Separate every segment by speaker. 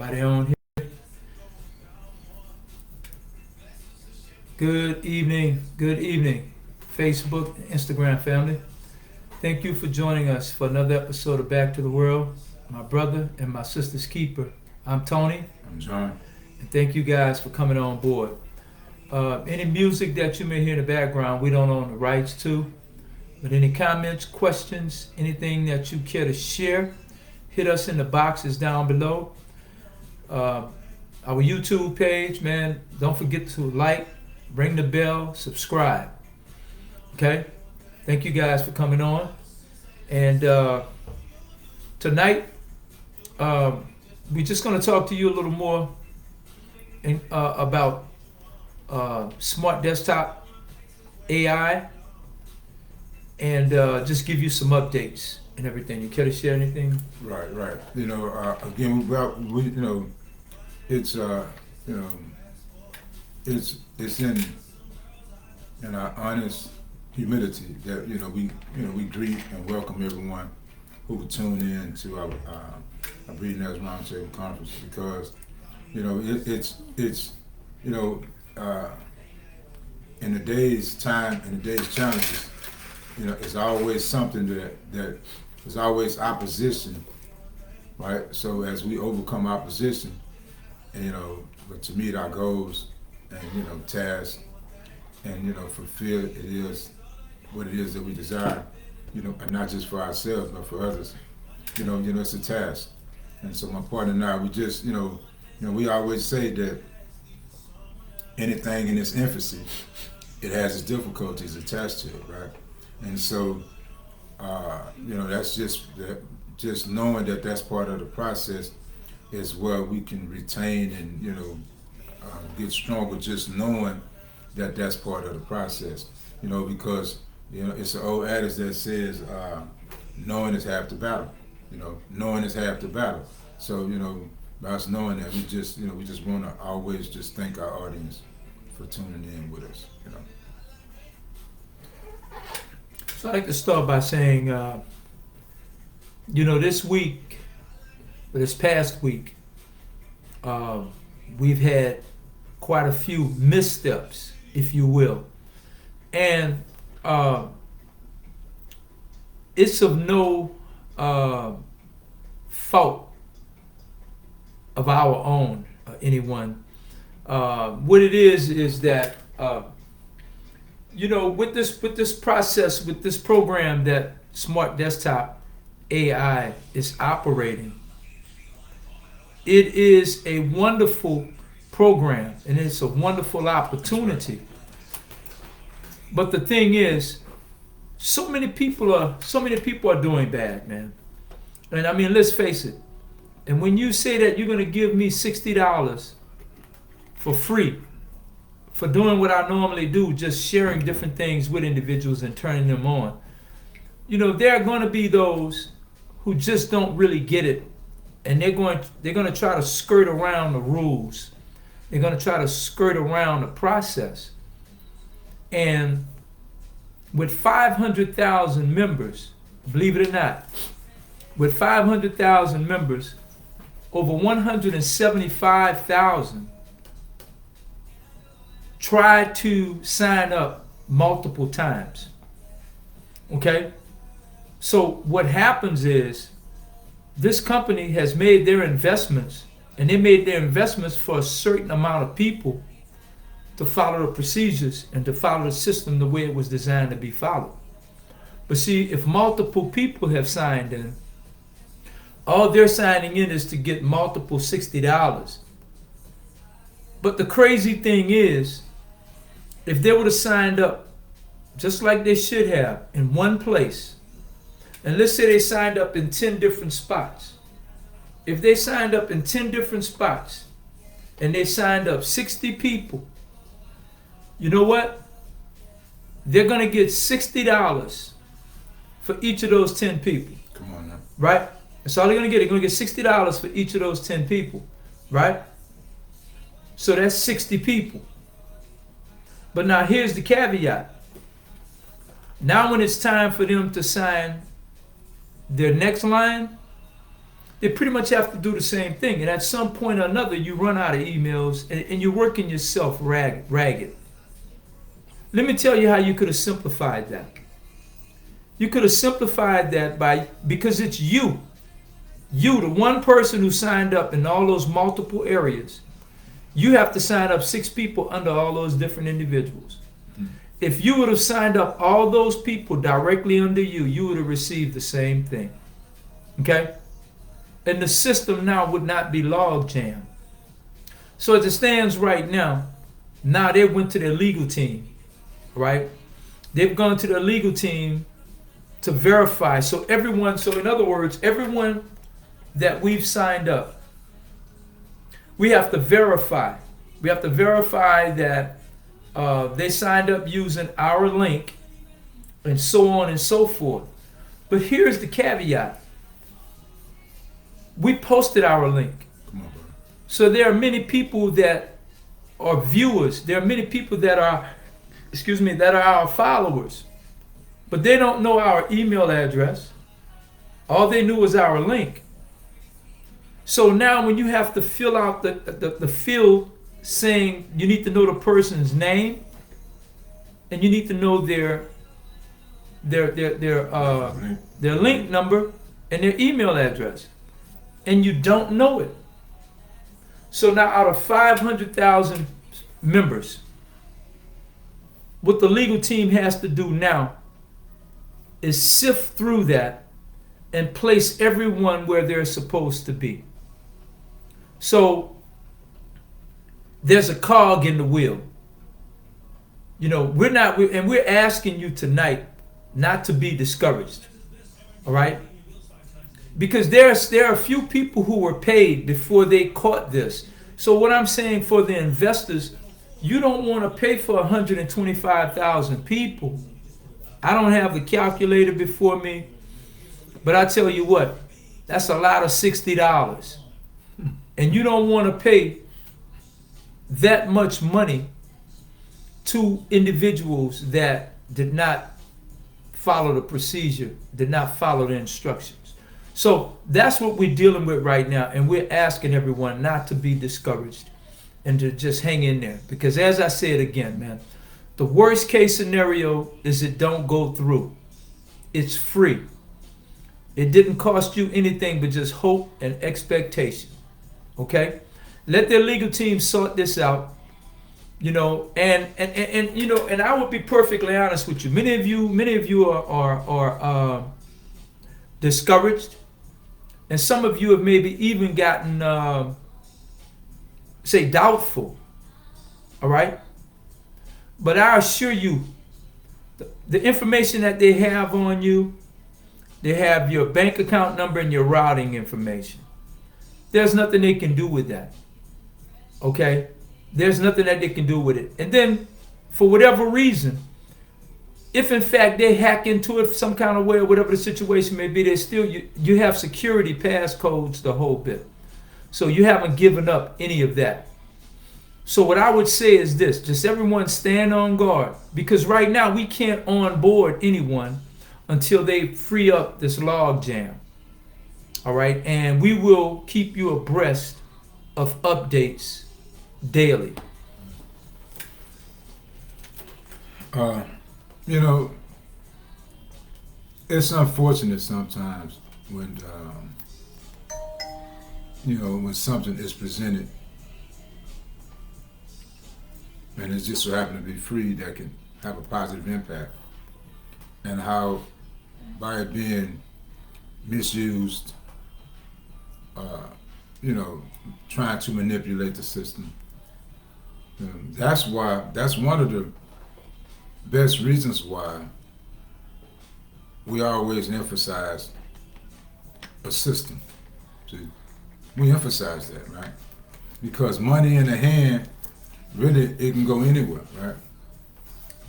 Speaker 1: Everybody on here. Good evening, Facebook, Instagram family. Thank you for joining us for another episode of Back to the World. My brother and my sister's keeper. I'm Tony.
Speaker 2: I'm John.
Speaker 1: And thank you guys for coming on board. Any music that you may hear in the background, we don't own the rights to. But any comments, questions, anything that you care to share, hit us in the boxes down below. Our YouTube page, man, don't forget to like, ring the bell, subscribe. Okay? Thank you guys for coming on. And tonight, we're just going to talk to you a little more about Smartdesktop AI and just give you some updates and everything. You care to share anything?
Speaker 2: Right. Again, it's it's in our honest humility that we greet and welcome everyone who would tune in to our Breeding As Roundtable Conference, because it's in the day's time and the day's challenges, it's always something that there's always opposition, right? So as we overcome opposition, and but to meet our goals and tasks, and fulfill it is what it is that we desire, and not just for ourselves but for others. It's a task. And so my partner and I, we just we always say that anything in its infancy, it has its difficulties attached to it, right? And so that's just knowing that that's part of the process is where we can retain and get stronger, just knowing that that's part of the process, because it's an old adage that says knowing is half the battle. Knowing is half the battle. So by us knowing that, we just want to always just thank our audience for tuning in with us.
Speaker 1: So I'd like to start by saying, this past week, we've had quite a few missteps, if you will. And it's of no fault of our own, anyone. What it is that with this process, with this program that Smartdesktop AI is operating, it is a wonderful program and it's a wonderful opportunity. But the thing is, so many people are doing bad, man. And I mean, let's face it. And when you say that you're going to give me $60 for free for doing what I normally do, just sharing different things with individuals and turning them on, there are going to be those who just don't really get it, and they're going to try to skirt around the rules. They're going to try to skirt around the process. And with 500,000 members, believe it or not, with 500,000 members, over 175,000 tried to sign up multiple times. Okay? So what happens is this company has made their investments, and they made their investments for a certain amount of people to follow the procedures and to follow the system the way it was designed to be followed. But see, if multiple people have signed in, all they're signing in is to get multiple $60. But the crazy thing is, if they would have signed up just like they should have in one place, and let's say they signed up in 10 different spots. If they signed up in 10 different spots and they signed up 60 people, you know what? They're going to get $60 for each of those 10 people.
Speaker 2: Come on now.
Speaker 1: Right? That's all they're going to get. They're going to get $60 for each of those 10 people. Right? So that's 60 people. But now here's the caveat. Now when it's time for them to sign their next line, they pretty much have to do the same thing. And at some point or another, you run out of emails and you're working yourself ragged. Let me tell you how you could have simplified that. You could have simplified that because it's you, the one person who signed up in all those multiple areas. You have to sign up 6 people under all those different individuals. If you would have signed up all those people directly under you, you would have received the same thing. Okay? And the system now would not be log jammed. So as it stands right now they went to their legal team, right? They've gone to their legal team to verify. So in other words, everyone that we've signed up, we have to verify. We have to verify that they signed up using our link and so on and so forth. But here's the caveat. We posted our link.
Speaker 2: Come on, bro.
Speaker 1: So there are many people that are viewers. There are many people that are our followers. But they don't know our email address. All they knew was our link. So now when you have to fill out the field saying you need to know the person's name and you need to know their link number and their email address, and you don't know it. So now out of 500,000 members, what the legal team has to do now is sift through that and place everyone where they're supposed to be. So there's a cog in the wheel. We're asking you tonight not to be discouraged. All right? Because there are a few people who were paid before they caught this. So what I'm saying for the investors, you don't want to pay for 125,000 people. I don't have the calculator before me, but I tell you what, that's a lot of $60. And you don't want to pay that much money to individuals that did not follow the procedure, did not follow the instructions. So that's what we're dealing with right now, and we're asking everyone not to be discouraged and to just hang in there. Because as I said again, man, the worst case scenario is it don't go through. It's free. It didn't cost you anything but just hope and expectation. Okay? Let their legal team sort this out. And I would be perfectly honest with you. Many of you are discouraged, and some of you have maybe even gotten doubtful. All right? But I assure you, the information that they have on you, they have your bank account number and your routing information. There's nothing they can do with that. Okay? There's nothing that they can do with it. And then, for whatever reason, if in fact they hack into it some kind of way or whatever the situation may be, you have security passcodes, the whole bit. So you haven't given up any of that. So what I would say is this, just everyone stand on guard, because right now we can't onboard anyone until they free up this log jam. All right, and we will keep you abreast of updates daily.
Speaker 2: It's unfortunate sometimes when when something is presented and it just so happen to be free, that can have a positive impact, and how by it being misused, trying to manipulate the system. That's one of the best reasons why we always emphasize a system. See, we emphasize that, right? Because money in the hand, really, it can go anywhere, right?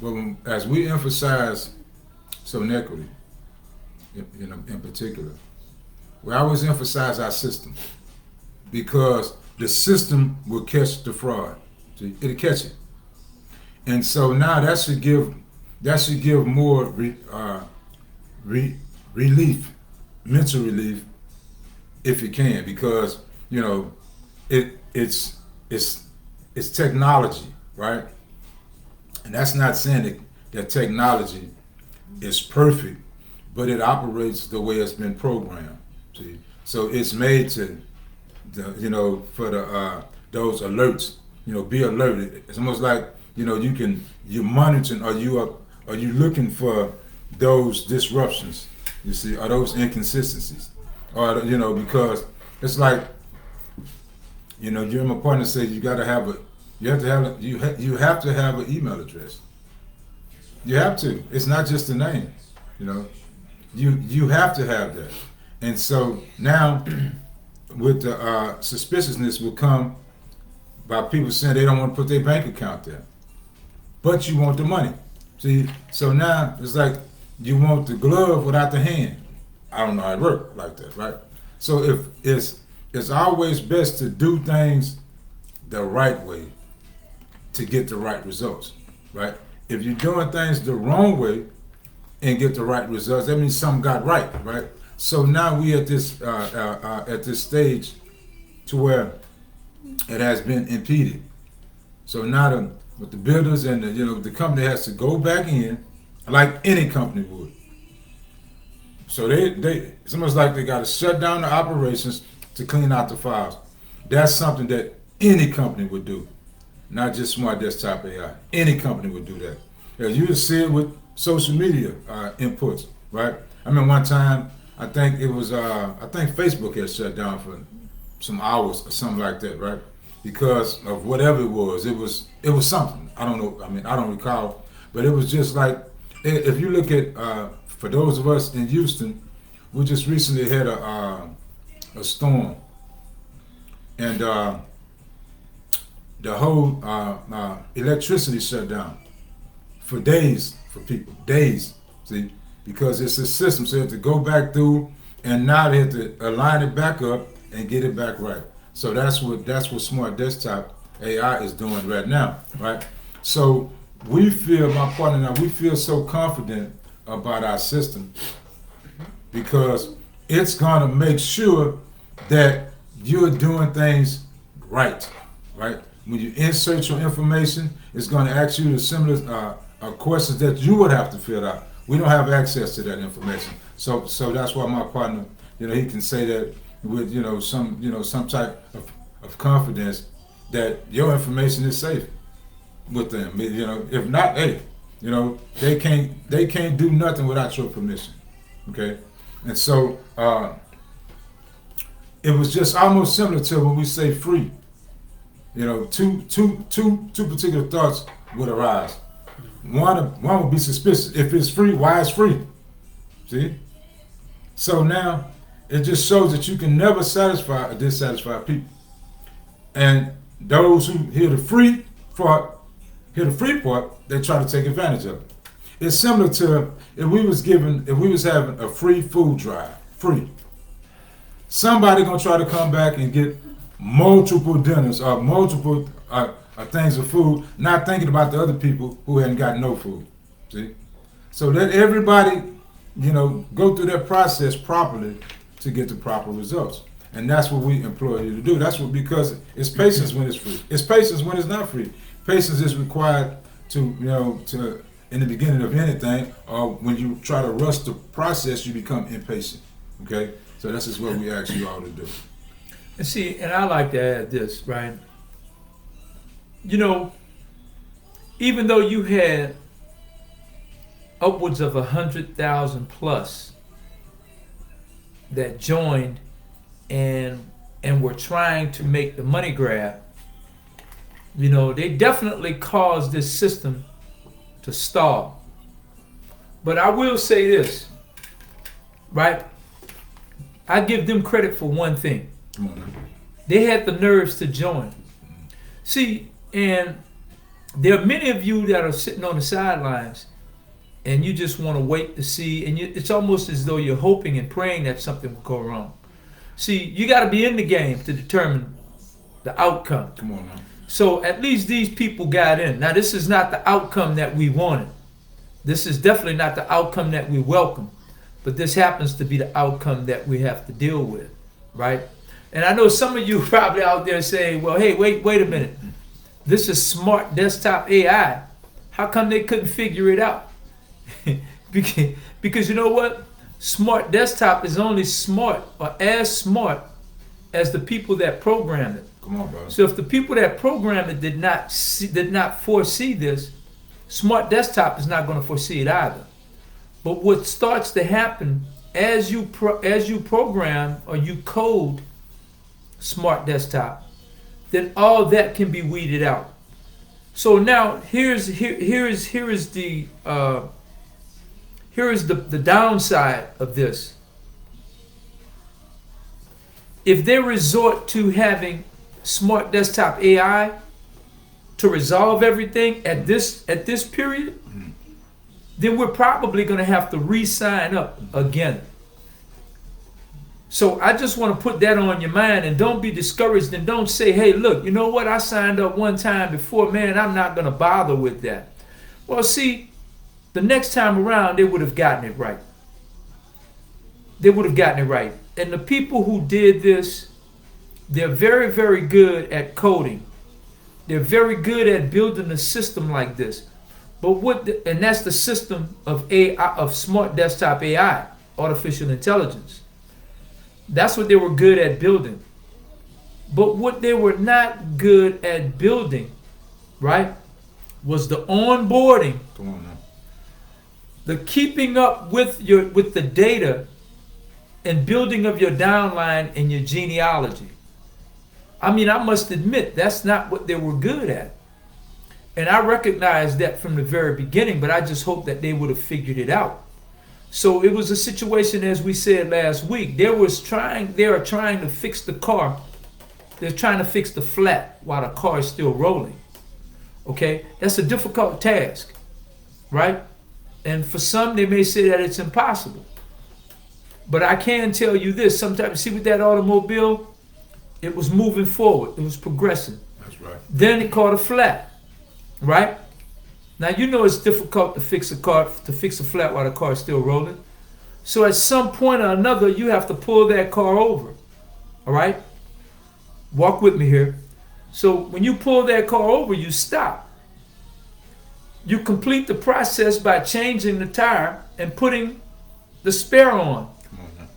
Speaker 2: But as we emphasize Sonetquity, in particular, we always emphasize our system, because the system will catch the fraud. See, it'll catch it. And so now that should give more relief, mental relief, if you can, because you know it's technology, right? And that's not saying that technology is perfect, but it operates the way it's been programmed. See, so it's made to, for the those alerts. Be alerted. It's almost like you're monitoring, are you looking for those disruptions? You see, or those inconsistencies, or because it's like you and my partner say you have to have an email address. You have to. It's not just a name. You have to have that. And so now, with the suspiciousness will come by people saying they don't want to put their bank account there, but you want the money. See, so now it's like you want the glove without the hand. I don't know how it works like that, right? So if it's always best to do things the right way to get the right results, right? If you're doing things the wrong way and get the right results, that means something got right, right? So now we at this stage to where it has been impeded. So now with the builders and the company has to go back in like any company would. So it's almost like they got to shut down the operations to clean out the files. That's something that any company would do, not just Smart Desktop AI. Any company would do that. You would see it with social media inputs, right? I mean, one time I think Facebook had shut down for some hours or something like that, right? Because of whatever it was. It was something. I don't know. I mean, I don't recall, but it was just like, if you look at for those of us in Houston, we just recently had a storm, and the whole electricity shut down for days for people, days. See, because it's a system, so they have to go back through, and now they have to align it back up and get it back right. So that's what Smart Desktop AI is doing right now, right? So my partner and I, we feel so confident about our system because it's gonna make sure that you're doing things right, right? When you insert your information, it's gonna ask you the similar questions that you would have to fill out. We don't have access to that information, so that's why my partner, he can say that with some type of confidence that your information is safe with them. If not, hey, they can't do nothing without your permission. Okay, and so it was just almost similar to when we say free. Two particular thoughts would arise. One would be suspicious. If it's free, why it's free? See? So now it just shows that you can never satisfy a dissatisfied people. And those who hear the free part, they try to take advantage of it. It's similar to if we was having a free food drive, free. Somebody gonna try to come back and get multiple dinners or multiple things of food, not thinking about the other people who hadn't got no food. See, so let everybody, go through that process properly to get the proper results, and that's what we employ you to do. That's because it's patience when it's free. It's patience when it's not free. Patience is required to in the beginning of anything, or when you try to rush the process, you become impatient. Okay, so this is what we ask you all to do.
Speaker 1: And see, and I like to add this, right? Even though you had upwards of 100,000 plus that joined and were trying to make the money grab, they definitely caused this system to stall. But I will say this, right? I give them credit for one thing. They had the nerves to join. See, and there are many of you that are sitting on the sidelines and you just want to wait to see, and it's almost as though you're hoping and praying that something will go wrong. See, you got to be in the game to determine the outcome.
Speaker 2: Come on now.
Speaker 1: So at least these people got in. Now, this is not the outcome that we wanted. This is definitely not the outcome that we welcome. But this happens to be the outcome that we have to deal with. right? And I know some of you probably out there saying, well, hey, wait a minute. This is Smart Desktop AI. How come they couldn't figure it out? Because you know what? Smart Desktop is only smart or as smart as the people that program it.
Speaker 2: Come on, bro.
Speaker 1: So if the people that program it did not foresee this, Smart Desktop is not going to foresee it either. But what starts to happen as you program or you code Smart Desktop, then all that can be weeded out. So now here is the downside of this. If they resort to having Smart Desktop AI to resolve everything at this period, then we're probably going to have to re-sign up again. So I just want to put that on your mind, and don't be discouraged, and don't say, hey, look, you know what, I signed up one time before, man, I'm not going to bother with that. Well, see, the next time around, they would have gotten it right. They would have gotten it right. And the people who did this, they're very, very good at coding. They're very good at building a system like this. But and that's the system of AI, of Smart Desktop AI, artificial intelligence. That's what they were good at building. But what they were not good at building, right, was the onboarding,
Speaker 2: Come on now.
Speaker 1: the keeping up with the data and building of your downline and your genealogy. I mean, I must admit, that's not what they were good at. And I recognized that from the very beginning, but I just hope that they would have figured it out. So it was a situation, as we said last week, they are trying to fix the car. They're trying to fix the flat while the car is still rolling. Okay? That's a difficult task, right? And for some, they may say that it's impossible. But I can tell you this, sometimes, see with that automobile, it was moving forward. It was progressing.
Speaker 2: That's right.
Speaker 1: Then it caught a flat, right? Now, you know it's difficult to fix a car, to fix a flat while the car is still rolling. So at some point or another, you have to pull that car over, all right? Walk with me here. So when you pull that car over, you stop. You complete the process by changing the tire and putting the spare on.
Speaker 2: Come on now.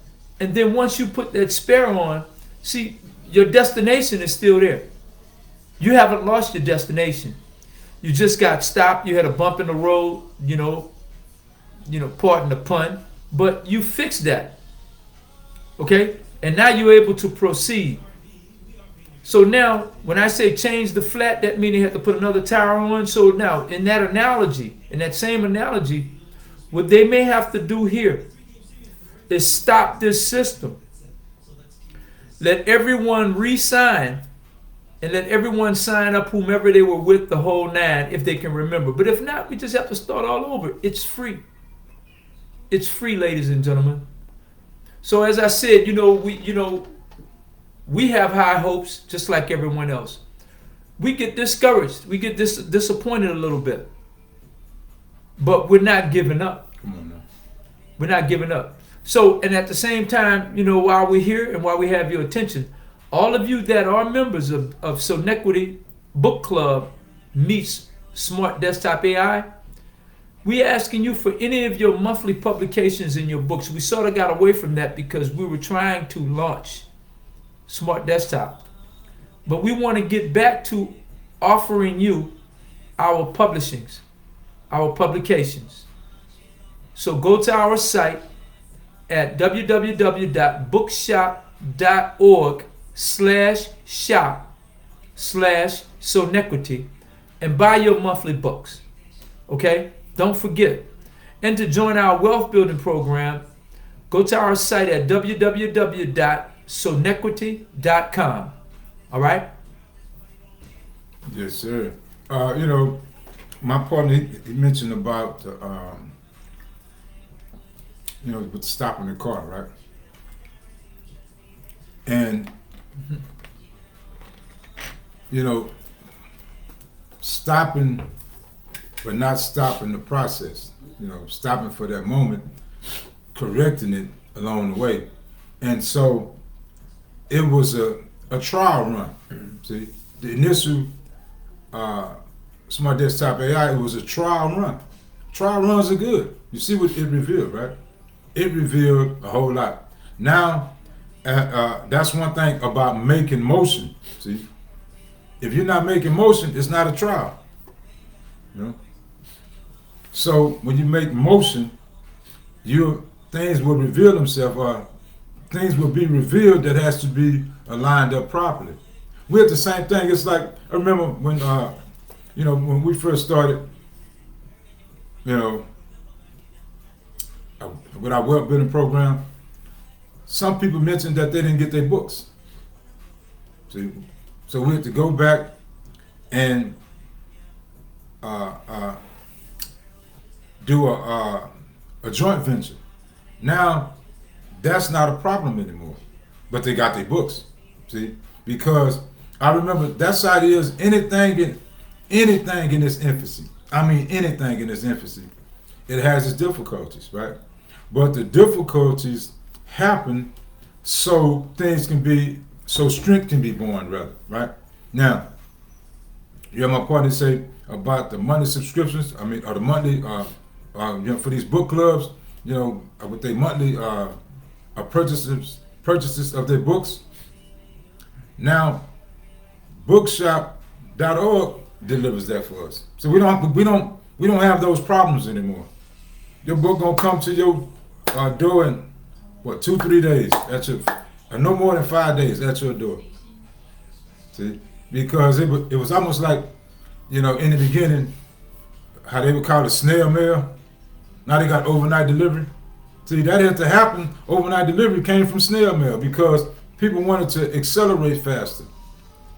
Speaker 1: And then once you put that spare on, see, your destination is still there. You haven't lost your destination. You just got stopped. You had a bump in the road, you know, pardon the pun, but you fixed that. Okay? And now you're able to proceed. So now, when I say change the flat, that means you have to put another tire on. So now, in that analogy, in that same analogy, what they may have to do here is stop this system. Let everyone re-sign, and let everyone sign up whomever they were with the whole nine, if they can remember. But if not, we just have to start all over. It's free. It's free, ladies and gentlemen. So as I said, we have high hopes, just like everyone else. We get discouraged. We get disappointed a little bit. But we're not giving up.
Speaker 2: Come on now.
Speaker 1: We're not giving up. So, and at the same time, while we're here and while we have your attention, all of you that are members of Sonetquity Bookclub meets Smart Desktop AI, we're asking you for any of your monthly publications in your books. We sort of got away from that because we were trying to launch Smart Desktop. But we want to get back to offering you our publications. So go to our site at www.bookshop.org/shop/Sonetquity and buy your monthly books. Okay? Don't forget. And to join our wealth building program, go to our site at www.sonetquity.com. All right?
Speaker 2: Yes, sir. My partner, he mentioned about, with stopping the car, right? And, stopping, but not stopping the process. Stopping for that moment, correcting it along the way. And so, it was a trial run. See, the initial Smart Desktop AI, it was a trial run. Trial runs are good. You see what it revealed, right? It revealed a whole lot. Now, that's one thing about making motion. See, if you're not making motion, it's not a trial. You know. So when you make motion, things will reveal themselves, or things will be revealed that has to be aligned up properly. We're the same thing. It's like, I remember when when we first started, with our web building program, some people mentioned that they didn't get their books. See, so we had to go back and do a joint venture. Now, that's not a problem anymore, but they got their books. See, because I remember that's how it is. Anything in its infancy. I mean, anything in its infancy, it has its difficulties, right? But the difficulties happen so strength can be born, rather, right? Now, you have my partner say about the monthly subscriptions. I mean, or the monthly, for these book clubs, with their monthly purchases of their books. Now, bookshop.org delivers that for us. So we don't have those problems anymore. Your book gonna come to your door in 2-3 days. That's no more than 5 days at your door. See, because it was almost like, in the beginning, how they would call it snail mail. Now they got overnight delivery. See, that had to happen. Overnight delivery came from snail mail because people wanted to accelerate faster,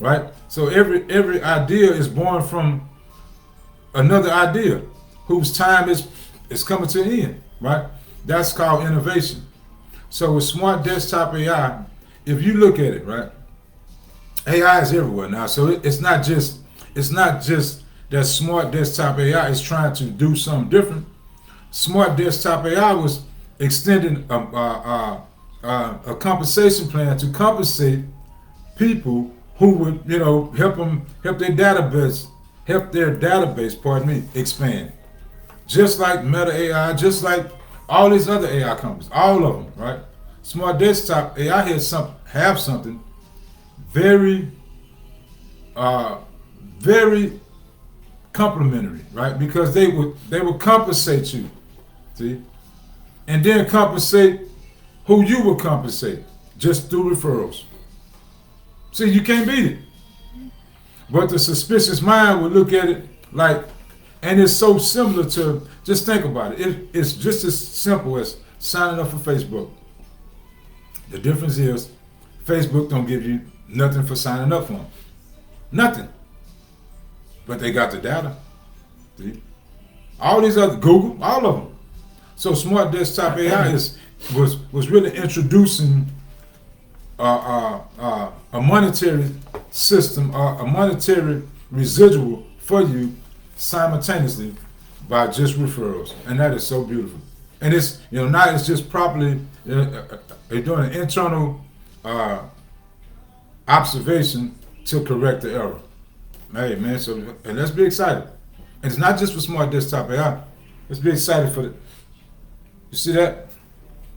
Speaker 2: right? So every idea is born from another idea whose time is coming to an end, right? That's called innovation. So with Smart Desktop AI, if you look at it, right, AI is everywhere now. So it's not just that Smart Desktop AI is trying to do something different. Smart Desktop AI was extending a compensation plan to compensate people who would, help their database, expand. Just like Meta AI, just like all these other AI companies, all of them, right? Smart Desktop AI have something very, very complimentary, right? Because they would compensate you, see, and then compensate who you would compensate just through referrals. See, you can't beat it. But the suspicious mind would look at it like, and it's so similar to, just think about it. It's just as simple as signing up for Facebook. The difference is Facebook don't give you nothing for signing up for them. Nothing. But they got the data. See? All these other, Google, all of them. So Smart Desktop AI was really introducing a monetary system, a monetary residual for you simultaneously by just referrals, and that is so beautiful. And it's now it's just properly they're doing an internal observation to correct the error. Hey man, and let's be excited. And it's not just for Smart Desktop AI. Let's be excited for it. You see that?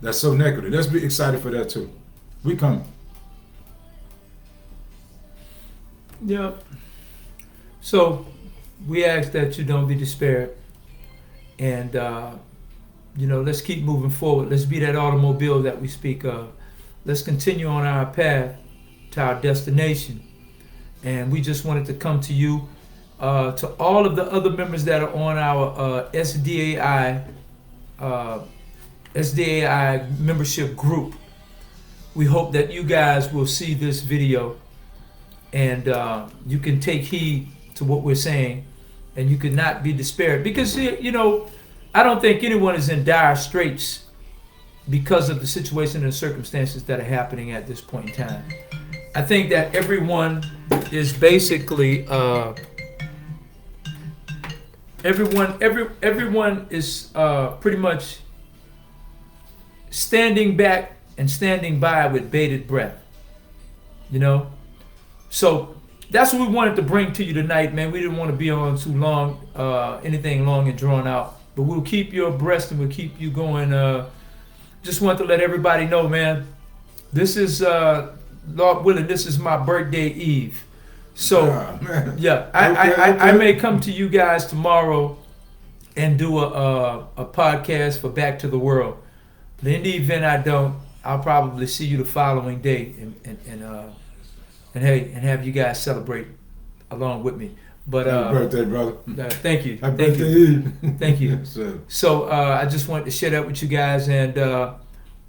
Speaker 2: That's Sonetquity. Let's be excited for that too. We coming.
Speaker 1: Yeah. So we ask that you don't be despaired, and let's keep moving forward. Let's be that automobile that we speak of. Let's continue on our path to our destination. And we just wanted to come to you, to all of the other members that are on our SDAI membership group. We hope that you guys will see this video and you can take heed to what we're saying, and you could not be despaired, because I don't think anyone is in dire straits because of the situation and circumstances that are happening at this point in time. I think that everyone is basically everyone is pretty much standing back and standing by with bated breath. You know, so that's what we wanted to bring to you tonight, man. We didn't want to be on too long, anything long and drawn out, but we'll keep you abreast and we'll keep you going. Just want to let everybody know, man. This is Lord willing. This is my birthday eve. So yeah, I may come to you guys tomorrow and do a podcast for Back to the World. But in the event I don't, I'll probably see you the following day and have you guys celebrate along with me. But
Speaker 2: happy birthday, brother.
Speaker 1: Thank you.
Speaker 2: Happy
Speaker 1: Thank
Speaker 2: birthday
Speaker 1: you.
Speaker 2: Eve.
Speaker 1: Thank you.
Speaker 2: Yes, sir.
Speaker 1: So I just wanted to share that with you guys, and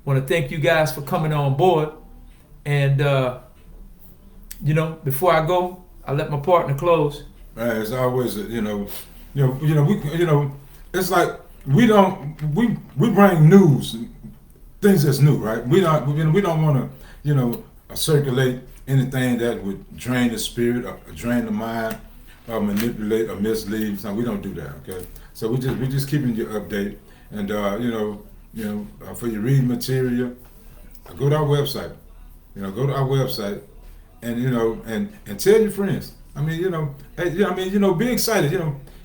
Speaker 1: want to thank you guys for coming on board. And before I go, I let my partner close.
Speaker 2: Man, it's always it's like we bring news, things that's new, right? We don't want to circulate anything that would drain the spirit or drain the mind or manipulate or mislead. No, we don't do that. Okay, so we just keeping you updated, and for your reading material, go to our website. Go to our website, and tell your friends. I mean, be excited.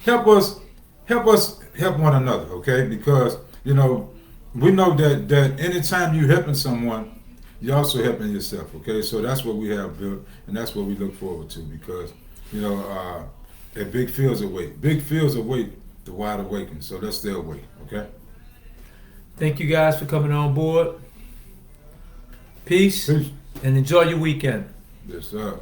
Speaker 2: Help us help one another. Okay, because we know that anytime you're helping someone, you're also helping yourself. Okay, so that's what we have built, and that's what we look forward to, because that big fields awake. Big fields awake, the wide awaken. So let's stay awake. Okay.
Speaker 1: Thank you guys for coming on board. Peace.
Speaker 2: Peace.
Speaker 1: And enjoy your weekend.
Speaker 2: Yes, sir.